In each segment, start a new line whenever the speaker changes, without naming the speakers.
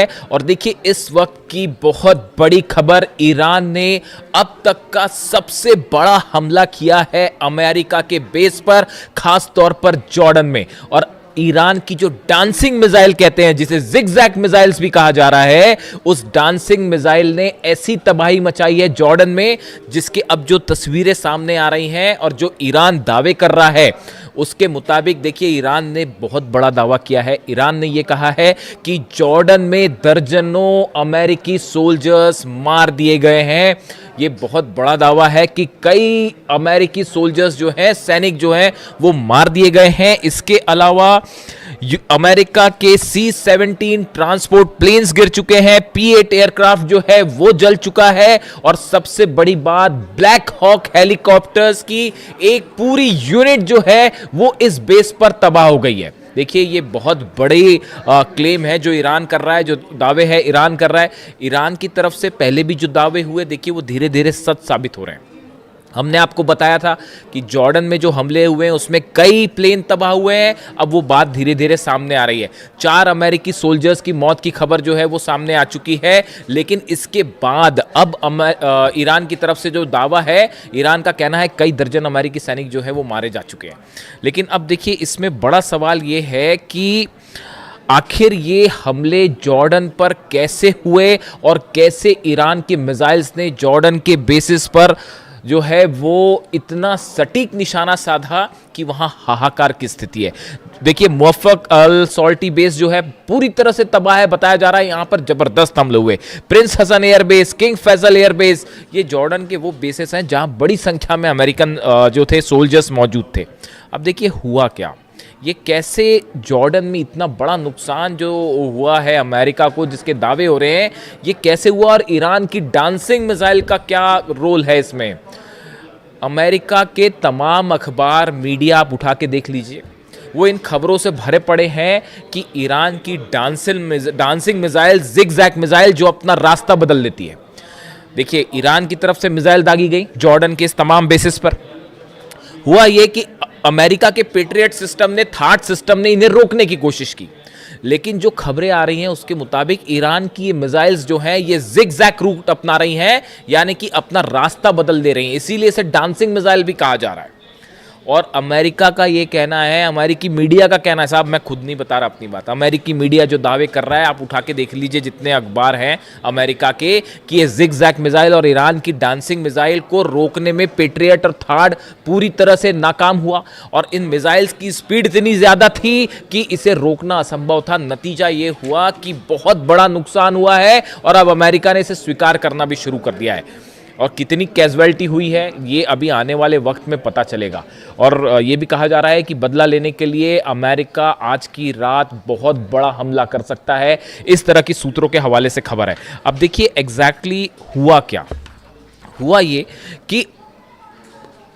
है। और देखिए इस वक्त की बहुत बड़ी खबर, ईरान ने अब तक का सबसे बड़ा हमला किया है अमेरिका के बेस पर, खास तौर पर जॉर्डन में। और ईरान की जो डांसिंग मिसाइल कहते हैं, जिसे जिगजैग मिसाइल्स भी कहा जा रहा है, उस डांसिंग मिसाइल ने ऐसी तबाही मचाई है जॉर्डन में, जिसके अब जो तस्वीरें सामने आ रही हैं और जो ईरान दावे कर रहा है उसके मुताबिक देखिए ईरान ने बहुत बड़ा दावा किया है। ईरान ने यह कहा है कि जॉर्डन में दर्जनों अमेरिकी सोल्जर्स मार दिए गए हैं। ये बहुत बड़ा दावा है कि कई अमेरिकी सोल्जर्स जो हैं, सैनिक जो हैं, वो मार दिए गए हैं। इसके अलावा अमेरिका के C-17 ट्रांसपोर्ट प्लेन्स गिर चुके हैं, P-8 एयरक्राफ्ट जो है वो जल चुका है, और सबसे बड़ी बात, ब्लैक हॉक हेलीकॉप्टर्स की एक पूरी यूनिट जो है वो इस बेस पर तबाह हो गई है। देखिए ये बहुत बड़ी क्लेम है जो ईरान कर रहा है, जो दावे है ईरान कर रहा है। ईरान की तरफ से पहले भी जो दावे हुए, देखिए वो धीरे धीरे सच साबित हो रहे हैं। हमने आपको बताया था कि जॉर्डन में जो हमले हुए हैं उसमें कई प्लेन तबाह हुए हैं। अब वो बात धीरे धीरे सामने आ रही है। 4 अमेरिकी सोल्जर्स की मौत की खबर जो है वो सामने आ चुकी है, लेकिन इसके बाद अब ईरान की तरफ से जो दावा है, ईरान का कहना है कई दर्जन अमेरिकी सैनिक जो है वो मारे जा चुके हैं। लेकिन अब देखिए इसमें बड़ा सवाल ये है कि आखिर ये हमले जॉर्डन पर कैसे हुए और कैसे ईरान के मिसाइल्स ने जॉर्डन के बेसिस पर जो है वो इतना सटीक निशाना साधा कि वहां हाहाकार की स्थिति है। देखिए मुवफ़्फ़क़ अल सॉल्टी बेस जो है पूरी तरह से तबाह है, बताया जा रहा है यहां पर जबरदस्त हमले हुए। Prince Hasan airbase, king Faisal airbase, ये जॉर्डन के वो बेसेस हैं जहां बड़ी संख्या में अमेरिकन जो थे सोल्जर्स मौजूद थे। अब देखिए हुआ क्या, ये कैसे जॉर्डन में इतना बड़ा नुकसान जो हुआ है अमेरिका को, जिसके दावे हो रहे हैं, ये कैसे हुआ, और ईरान की डांसिंग मिसाइल का क्या रोल है इसमें। अमेरिका के तमाम अखबार, मीडिया आप उठा के देख लीजिए, वो इन खबरों से भरे पड़े हैं कि ईरान की डांसिंग मिसाइल, जिगजैग मिसाइल जो अपना रास्ता बदल देती है। देखिए ईरान की तरफ से मिसाइल दागी गई जॉर्डन के इस तमाम बेसिस पर। हुआ ये कि अमेरिका के पेट्रियट सिस्टम ने, थाट सिस्टम ने इन्हें रोकने की कोशिश की, लेकिन जो खबरें आ रही हैं उसके मुताबिक ईरान की ये मिसाइल्स जो हैं ये जिगजैग रूट अपना रही हैं, यानी कि अपना रास्ता बदल दे रही हैं। इसीलिए इसे डांसिंग मिसाइल भी कहा जा रहा है। और अमेरिका का ये कहना है, अमेरिकी मीडिया का कहना है, साहब मैं खुद नहीं बता रहा अपनी बात, अमेरिकी मीडिया जो दावे कर रहा है, आप उठा के देख लीजिए जितने अखबार हैं अमेरिका के, कि ये जिगजैग मिसाइल और ईरान की डांसिंग मिसाइल को रोकने में पेट्रियट और थाड पूरी तरह से नाकाम हुआ। और इन मिसाइल्स की स्पीड इतनी ज़्यादा थी कि इसे रोकना असंभव था। नतीजा ये हुआ कि बहुत बड़ा नुकसान हुआ है, और अब अमेरिका ने इसे स्वीकार करना भी शुरू कर दिया है। और कितनी कैजुअलिटी हुई है ये अभी आने वाले वक्त में पता चलेगा। और ये भी कहा जा रहा है कि बदला लेने के लिए अमेरिका आज की रात बहुत बड़ा हमला कर सकता है, इस तरह की सूत्रों के हवाले से खबर है। अब देखिए एग्जैक्टली हुआ क्या। हुआ ये कि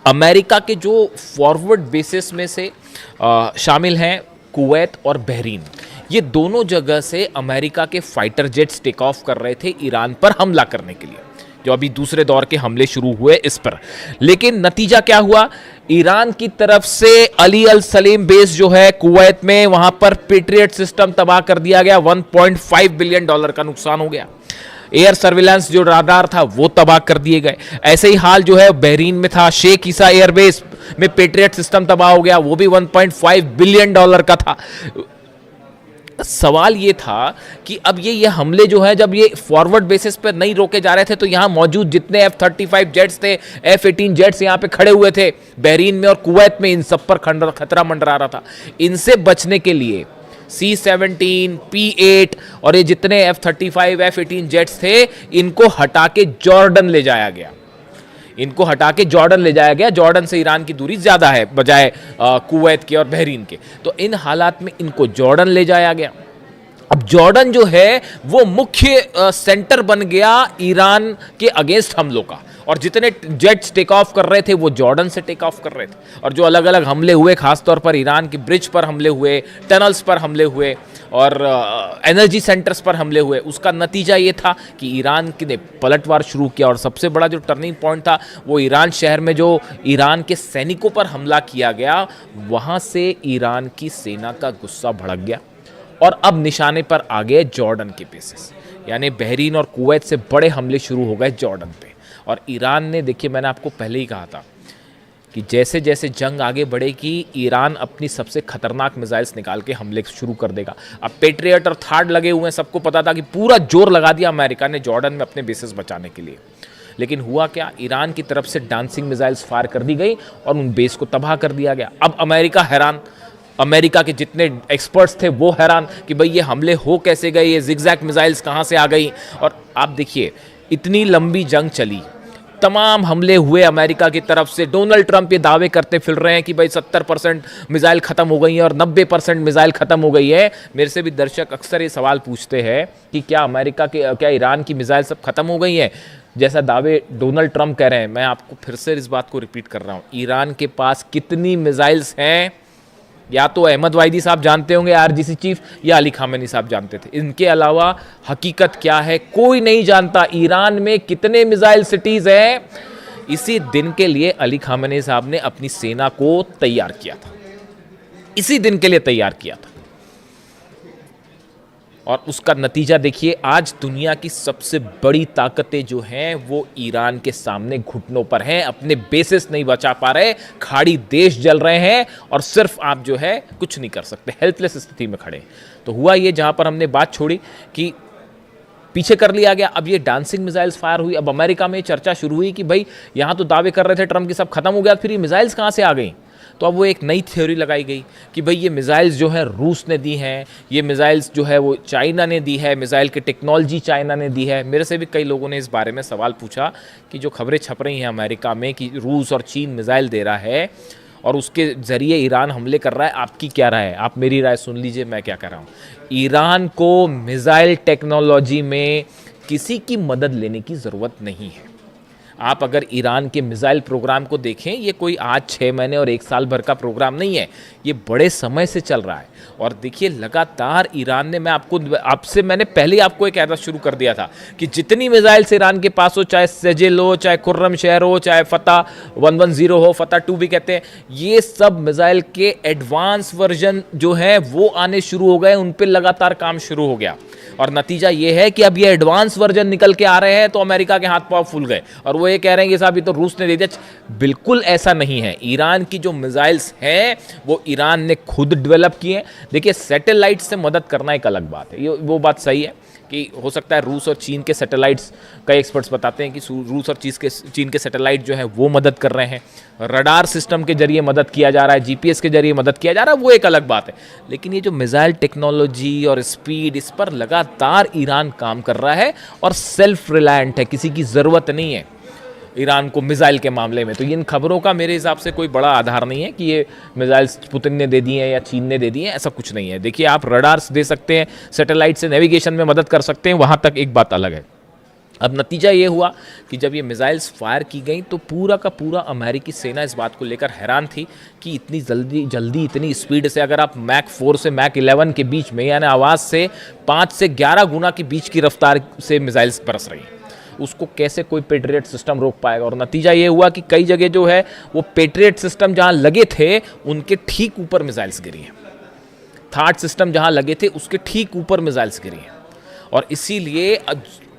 अमेरिका के जो फॉरवर्ड बेसिस में से शामिल हैं कुवैत और बहरीन, ये दोनों जगह से अमेरिका के फाइटर जेट्स टेक ऑफ कर रहे थे ईरान पर हमला करने के लिए, जो अभी दूसरे दौर के हमले शुरू हुए इस पर। लेकिन नतीजा क्या हुआ, ईरान की तरफ से अली अल सलीम बेस जो है कुवैत में, वहां पर पेट्रियट सिस्टम तबाह कर दिया गया, $1.5 बिलियन का नुकसान हो गया। एयर सर्विलांस जो राडार था वो तबाह कर दिए गए। ऐसे ही हाल जो है बहरीन में था, शेख ईसा एयरबेस में पेट्रियट सिस्टम तबाह हो गया, वो भी $1.5 बिलियन का था। सवाल ये था कि अब ये हमले जो है, जब ये फॉरवर्ड बेसिस पर नहीं रोके जा रहे थे, तो यहां मौजूद जितने F-35 जेट्स थे, F-18 जेट्स यहां पे खड़े हुए थे बहरीन में और कुवैत में, इन सब पर खतरा मंडरा रहा था। इनसे बचने के लिए C-17, P-8 और ये जितने F-35 F-18 जेट्स थे, इनको हटा के जॉर्डन ले जाया गया। इनको हटा के जॉर्डन ले जाया गया। जॉर्डन से ईरान की दूरी ज़्यादा है बजाय कुवैत के और बहरीन के, तो इन हालात में इनको जॉर्डन ले जाया गया। अब जॉर्डन जो है वो मुख्य सेंटर बन गया ईरान के अगेंस्ट हमलों का, और जितने जेट्स टेक ऑफ कर रहे थे वो जॉर्डन से टेक ऑफ कर रहे थे। और जो अलग अलग हमले हुए, खासतौर पर ईरान की ब्रिज पर हमले हुए, टनल्स पर हमले हुए और एनर्जी सेंटर्स पर हमले हुए, उसका नतीजा ये था कि ईरान ने पलटवार शुरू किया। और सबसे बड़ा जो टर्निंग पॉइंट था वो ईरान शहर में जो ईरान के सैनिकों पर हमला किया गया, वहाँ से ईरान की सेना का गुस्सा भड़क गया और अब निशाने पर आ गए जॉर्डन के बेसिस, यानी बहरीन और कुवैत से बड़े हमले शुरू हो गए जॉर्डन पे। और ईरान ने, देखिए मैंने आपको पहले ही कहा था कि जैसे जैसे जंग आगे बढ़ेगी ईरान अपनी सबसे खतरनाक मिसाइल्स निकाल के हमले शुरू कर देगा। अब पेट्रियट और थार्ड लगे हुए हैं, सबको पता था कि पूरा जोर लगा दिया अमेरिका ने जॉर्डन में अपने बेसिस बचाने के लिए। लेकिन हुआ क्या, ईरान की तरफ से डांसिंग मिसाइल्स फायर कर दी गई और उन बेस को तबाह कर दिया गया। अब अमेरिका हैरान, अमेरिका के जितने एक्सपर्ट्स थे वो हैरान कि भाई ये हमले हो कैसे गए, ये जिगजैग मिसाइल्स कहाँ से आ गई। और आप देखिए इतनी लंबी जंग चली, तमाम हमले हुए अमेरिका की तरफ से। डोनाल्ड ट्रंप ये दावे करते फिर रहे हैं कि भाई 70% मिसाइल ख़त्म हो गई है और 90% मिसाइल ख़त्म हो गई है। मेरे से भी दर्शक अक्सर ये सवाल पूछते हैं कि क्या ईरान की मिसाइल सब खत्म हो गई है, जैसा दावे डोनाल्ड ट्रंप कह रहे हैं। मैं आपको फिर से इस बात को रिपीट कर रहा हूँ, ईरान के पास कितनी मिसाइल्स हैं या तो अहमद वाहिदी साहब जानते होंगे आरजीसी चीफ, या अली खामेनी साहब जानते थे। इनके अलावा हकीकत क्या है कोई नहीं जानता। ईरान में कितने मिसाइल सिटीज हैं, इसी दिन के लिए अली खामेनी साहब ने अपनी सेना को तैयार किया था, इसी दिन के लिए तैयार किया था। और उसका नतीजा देखिए, आज दुनिया की सबसे बड़ी ताकतें जो हैं वो ईरान के सामने घुटनों पर हैं, अपने बेसिस नहीं बचा पा रहे, खाड़ी देश जल रहे हैं और सिर्फ आप जो है कुछ नहीं कर सकते, हेल्पलेस स्थिति में खड़े। तो हुआ ये, जहां पर हमने बात छोड़ी कि पीछे कर लिया गया, अब ये डांसिंग मिसाइल्स फायर हुई। अब अमेरिका में चर्चा शुरू हुई कि भाई यहां तो दावे कर रहे थे ट्रंप की सब खत्म हो गया, फिर ये मिसाइल्स कहां से आ गई। तो अब वो एक नई थ्योरी लगाई गई कि भाई ये मिसाइल्स जो है रूस ने दी हैं, ये मिसाइल्स जो है वो चाइना ने दी है, मिसाइल की टेक्नोलॉजी चाइना ने दी है। मेरे से भी कई लोगों ने इस बारे में सवाल पूछा कि जो खबरें छप रही हैं अमेरिका में कि रूस और चीन मिसाइल दे रहा है और उसके ज़रिए ईरान हमले कर रहा है, आपकी क्या राय है? आप मेरी राय सुन लीजिए, मैं क्या कर रहा हूँ। ईरान को मिसाइल टेक्नोलॉजी में किसी की मदद लेने की ज़रूरत नहीं है। आप अगर ईरान के मिसाइल प्रोग्राम को देखें, ये कोई आज 6 महीने और 1 साल भर का प्रोग्राम नहीं है, ये बड़े समय से चल रहा है। और देखिए लगातार ईरान ने, मैंने पहले ही आपको एक ऐसा शुरू कर दिया था कि जितनी मिसाइल्स ईरान के पास हो, चाहे सेजिल हो, चाहे खुर्रम शहर हो, चाहे फतह 110 हो, फतह 2 भी कहते हैं, ये सब मिसाइल के एडवांस वर्जन जो है वो आने शुरू हो गए, उन पर लगातार काम शुरू हो गया। और नतीजा ये है कि अब ये एडवांस वर्जन निकल के आ रहे हैं तो अमेरिका के हाथ पांव फूल गए और वो ये कह रहे हैं कि साहब ये तो रूस ने दे दिया। बिल्कुल ऐसा नहीं है। ईरान की जो मिसाइल्स हैं वो ईरान ने खुद डेवलप किए हैं। देखिए सैटेलाइट से मदद करना एक अलग बात है, ये वो बात सही है कि हो सकता है रूस और चीन के सैटेलाइट्स, कई एक्सपर्ट्स बताते हैं कि रूस और चीन के सैटेलाइट जो है वो मदद कर रहे हैं, रडार सिस्टम के जरिए मदद किया जा रहा है, जीपीएस के जरिए मदद किया जा रहा है, वो एक अलग बात है। लेकिन ये जो मिसाइल टेक्नोलॉजी और स्पीड, इस पर लगातार ईरान काम कर रहा है और सेल्फ रिलायंट है, किसी की ज़रूरत नहीं है ईरान को मिसाइल के मामले में। तो इन खबरों का मेरे हिसाब से कोई बड़ा आधार नहीं है कि ये मिसाइल्स पुतिन ने दे दी हैं या चीन ने दे दी हैं, ऐसा कुछ नहीं है। देखिए आप रडार्स दे सकते हैं, सैटेलाइट से नेविगेशन में मदद कर सकते हैं, वहाँ तक एक बात अलग है। अब नतीजा ये हुआ कि जब ये मिसाइल्स फायर की गई तो पूरा का पूरा अमेरिकी सेना इस बात को लेकर हैरान थी कि इतनी जल्दी इतनी स्पीड से, अगर आप मैक 4 से मैक 11 के बीच में, यानी आवाज़ से 5 से 11 गुना के बीच की रफ्तार से मिसाइल्स बरस रही हैं, उसको कैसे कोई पेट्रियट सिस्टम रोक पाएगा। और नतीजा ये हुआ कि कई जगह जो है वो पेट्रियट सिस्टम जहां लगे थे उनके ठीक ऊपर मिसाइल्स गिरी हैं, थार्ड सिस्टम जहां लगे थे उसके ठीक ऊपर मिसाइल्स गिरी हैं। और इसीलिए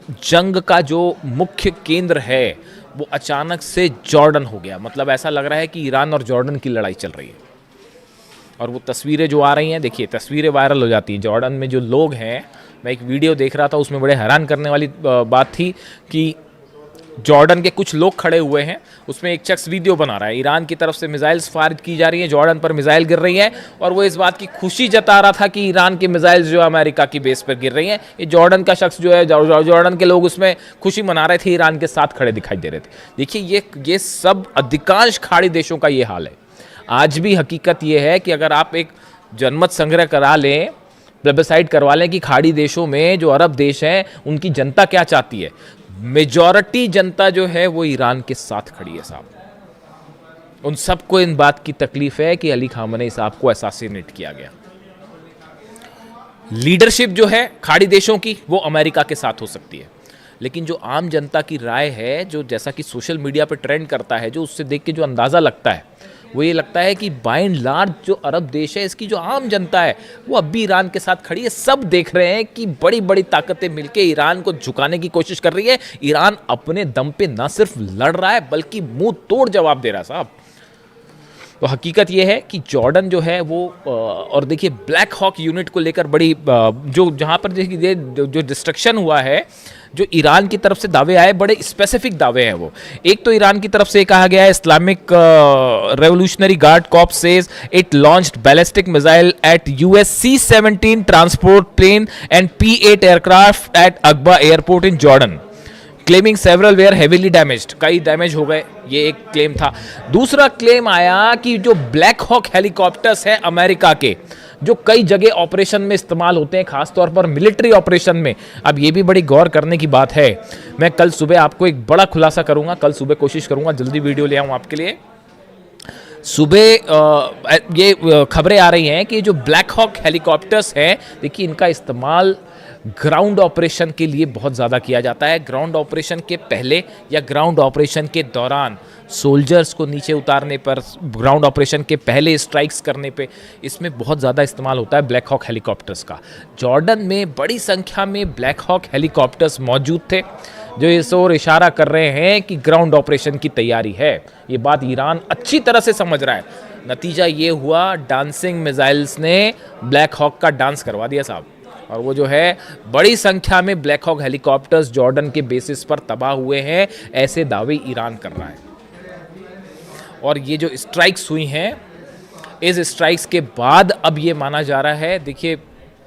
जंग का जो मुख्य केंद्र है वो अचानक से जॉर्डन हो गया। मतलब ऐसा लग रहा है कि ईरान और जॉर्डन की लड़ाई चल रही है। और वो तस्वीरें जो आ रही हैं, देखिए तस्वीरें वायरल हो जाती हैं। जॉर्डन में जो लोग हैं, मैं एक वीडियो देख रहा था उसमें बड़े हैरान करने वाली बात थी कि जॉर्डन के कुछ लोग खड़े हुए हैं, उसमें एक शख्स वीडियो बना रहा है, ईरान की तरफ से मिसाइल्स फायर की जा रही हैं, जॉर्डन पर मिसाइल गिर रही है और वो इस बात की खुशी जता रहा था कि ईरान की मिसाइल्स जो अमेरिका की बेस पर गिर रही हैं। ये जॉर्डन का शख्स जो है, जॉर्डन के लोग उसमें खुशी मना रहे थे, ईरान के साथ खड़े दिखाई दे रहे थे। देखिए ये सब अधिकांश खाड़ी देशों का ये हाल है। आज भी हकीकत ये है कि अगर आप एक जनमत संग्रह करा लें, प्लेबिसाइड करवा लें कि खाड़ी देशों में जो अरब देश हैं उनकी जनता क्या चाहती है, मेजॉरिटी जनता जो है वो ईरान के साथ खड़ी है साहब। उन सबको इन बात की तकलीफ है कि अली खामेनी साहब को असैसिनेट किया गया। लीडरशिप जो है खाड़ी देशों की वो अमेरिका के साथ हो सकती है, लेकिन जो आम जनता की राय है, जो जैसा कि सोशल मीडिया पर ट्रेंड करता है, जो उससे देख के जो अंदाज़ा लगता है वो ये लगता है कि बाय एंड लार्ज जो अरब देश है, इसकी जो आम जनता है वो अब भी ईरान के साथ खड़ी है। सब देख रहे हैं कि बड़ी बड़ी ताकतें मिलकर ईरान को झुकाने की कोशिश कर रही है। ईरान अपने दम पे न सिर्फ लड़ रहा है बल्कि मुंह तोड़ जवाब दे रहा है साहब। तो हकीकत ये है कि जॉर्डन जो है वो और देखिए ब्लैक हॉक यूनिट को लेकर बड़ी जो जहाँ पर देखिए जो डिस्ट्रक्शन हुआ है, जो ईरान की तरफ से दावे आए, बड़े स्पेसिफिक दावे हैं वो। एक तो ईरान की तरफ से कहा गया है Islamic Revolutionary Guard Corps says it launched ballistic missile at US C-17 transport plane and P-8 aircraft at Aqaba airport in Jordan, claiming several were heavily damaged, कई डैमेज हो गए, ये एक क्लेम था। दूसरा क्लेम आया कि जो ब्लैक हॉक हेलीकॉप्टर्स हैं अमेरिका के, जो कई जगह ऑपरेशन में इस्तेमाल होते हैं, खासतौर पर मिलिट्री ऑपरेशन में। अब ये भी बड़ी गौर करने की बात है। मैं कल सुबह आपको एक बड़ा खुलासा करूंगा, कल सुबह कोशिश करूंगा जल्दी वीडियो ले आऊं आपके लिए। सुबह ये खबरें आ रही हैं कि जो ब्लैक हॉक हेलीकॉप्टर्स हैं, देखिए इनका इस्तेमाल ग्राउंड ऑपरेशन के लिए बहुत ज़्यादा किया जाता है। ग्राउंड ऑपरेशन के पहले या ग्राउंड ऑपरेशन के दौरान सोल्जर्स को नीचे उतारने पर, ग्राउंड ऑपरेशन के पहले स्ट्राइक्स करने पे, इसमें बहुत ज़्यादा इस्तेमाल होता है ब्लैक हॉक हेलीकॉप्टर्स का। जॉर्डन में बड़ी संख्या में ब्लैक हॉक हेलीकॉप्टर्स मौजूद थे, जो इस ओर इशारा कर रहे हैं कि ग्राउंड ऑपरेशन की तैयारी है। ये बात ईरान अच्छी तरह से समझ रहा है। नतीजा ये हुआ, डांसिंग मिसाइल्स ने ब्लैक हॉक का डांस करवा दिया साहब। और वो जो है बड़ी संख्या में ब्लैक हॉक हेलीकॉप्टर्स जॉर्डन के बेसिस पर तबाह हुए हैं, ऐसे दावे ईरान कर रहा है। और ये जो स्ट्राइक्स हुई हैं, इस स्ट्राइक्स के बाद अब ये माना जा रहा है, देखिए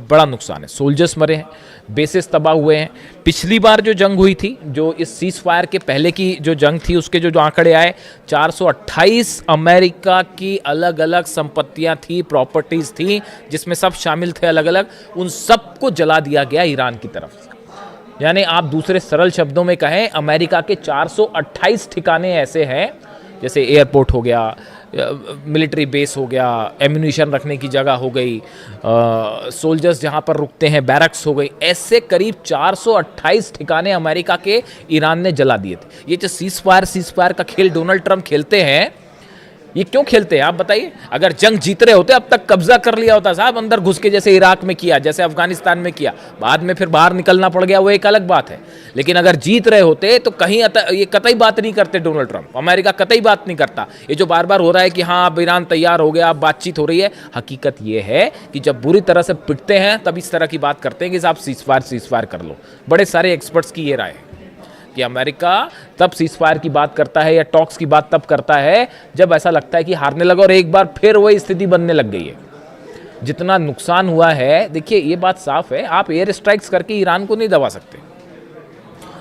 बड़ा नुकसान है, सोल्जर्स मरे हैं, बेसिस तबाह हुए हैं। पिछली बार जो जंग हुई थी, जो इस सीज फायर के पहले की जो जंग थी, उसके जो आंकड़े आए, 428 अमेरिका की अलग अलग संपत्तियां थी, प्रॉपर्टीज थी, जिसमें सब शामिल थे अलग अलग, उन सबको जला दिया गया ईरान की तरफ से। यानी आप दूसरे सरल शब्दों में कहें, अमेरिका के 428 ठिकाने ऐसे हैं, जैसे एयरपोर्ट हो गया, मिलिट्री बेस हो गया, एम्यूनिशन रखने की जगह हो गई, सोल्जर्स जहां पर रुकते हैं, बैरक्स हो गई, ऐसे करीब 428 ठिकाने अमेरिका के ईरान ने जला दिए थे। ये जो सीज फायर का खेल डोनाल्ड ट्रंप खेलते हैं, ये क्यों खेलते हैं आप बताइए? अगर जंग जीत रहे होते अब तक कब्जा कर लिया होता साहब, अंदर घुस के, जैसे इराक में किया, जैसे अफगानिस्तान में किया, बाद में फिर बाहर निकलना पड़ गया, वो एक अलग बात है। लेकिन अगर जीत रहे होते तो कहीं ये कतई बात नहीं करते डोनाल्ड ट्रंप, अमेरिका कतई बात नहीं करता। ये जो बार बार हो रहा है कि हाँ अब ईरान तैयार हो गया, अब बातचीत हो रही है, हकीकत ये है कि जब बुरी तरह से पिटते हैं तब इस तरह की बात करते हैं कि साहब सीज फायर कर लो। बड़े सारे एक्सपर्ट्स की ये राय है कि अमेरिका तब सीज फायर की बात करता है या टॉक्स की बात तब करता है जब ऐसा लगता है कि हारने लगा, और एक बार फिर वही स्थिति बनने लग गई है। जितना नुकसान हुआ है, देखिए ये बात साफ है, आप एयर स्ट्राइक्स करके ईरान को नहीं दबा सकते,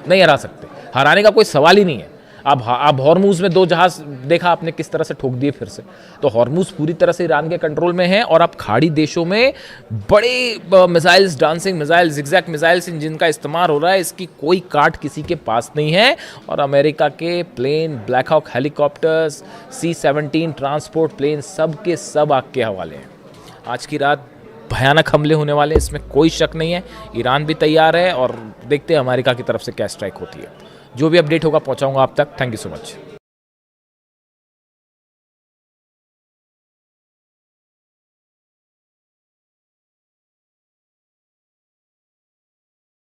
नहीं हरा सकते, हराने का कोई सवाल ही नहीं है। अब हॉर्मूज में 2 जहाज देखा आपने किस तरह से ठोक दिए फिर से, तो हॉर्मूज पूरी तरह से ईरान के कंट्रोल में है। और अब खाड़ी देशों में बड़े missiles, dancing missiles, zigzag missiles, जिनका इस्तेमाल हो रहा है, इसकी कोई काट किसी के पास नहीं है। और अमेरिका के plane, black hawk helicopters, C-17 transport plane, सब के सब आग के हवाले हैं। आज की रात भयानक हमले होने वाले, इसमें कोई शक नहीं है। ईरान भी तैयार है और देखते हैं अमेरिका की तरफ से क्या स्ट्राइक होती है। जो भी अपडेट होगा पहुंचाऊंगा आप तक। Thank you so much.